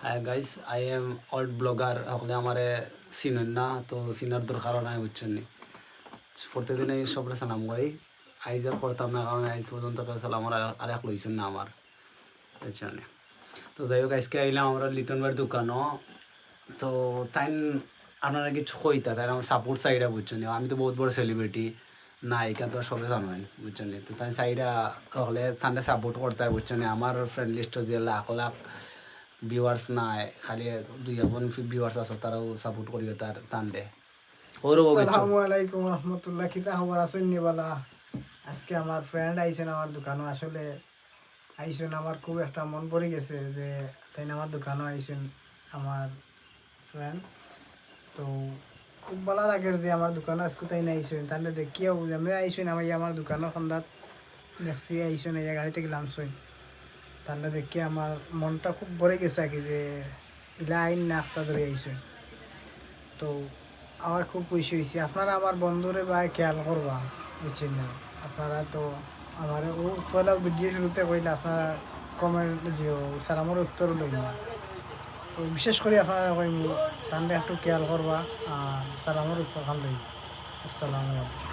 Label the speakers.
Speaker 1: Hi guys, I am old blogger. হলে আমারে চিনেন না, তো চিনার দরকার নাই, বুঝছেন নি। প্রত্যেকদিন এই সবরে সালাম করি। আইজ আর করতাম না, কারণ আইজ পর্যন্ত কেউ সালাম আর এক লইছেন না আমার, বুঝছেন নি। তো যাই হোক, আজকে আইলাম আমরা লিটন ভাইয়ের দোকানও। তো তাই আপনারা কিছু কইতা, তাই আমার সাপোর্ট সাইডা, বুঝছেন নি। আমি তো বহুত বড় সেলিব্রিটি না, এখান তো সবে জানেন, বুঝছেন নি। তো তাই সাইডা হলে তান্ডে সাপোর্ট করতে হয়, বুঝছেন নি। আমার ফ্রেন্ড লিস্ট যে লাখ লাখ ভিউয়ার্স নাই, খালি দুই এখন ভিউয়ার্স আছে, তারাও সাপোর্ট করিবে তার তান্ডে।
Speaker 2: আসসালামু আলাইকুম রহমতুল্লাহ। কিতা খবর আছেন নিবালা? আজকে আমার ফ্রেন্ড আইছেন আমার দোকানে। আসলে আইছেন, আমার খুব একটা মন পড়ে গেছে যে তাই আমার দোকানে আইছেন আমার ফ্রেন্ড। তো খুব ভালো লাগে যে আমার দোকানে আজকে তাই না আইছেন, তাহলে দেখিও এমনি আইছেন আমার দোকানের সন্ধ্যাত দেখছি আইছেন, এই গাড়ি থেকে নামছেন। তাহলে দেখি আমার মনটা খুব ভরে গেছে আর কি, যে ইলা আইন না একটা ধরে আইছেন। তো আমার খুব খুশি হয়েছি। আপনারা আমার বন্ধুরে ভাই খেয়াল করবা, বুঝছেন না? আপনারা তো আমার ও পয়লা ভিডিও শুরুতে কইলে আপনারা কমেন্ট দিও, সালামের উত্তর লই না। তো বিশেষ করে আপনারা কইম তাহলে একটু খেয়াল করবা আর সালামের উত্তর খান লই। আসসালামু আলাইকুম।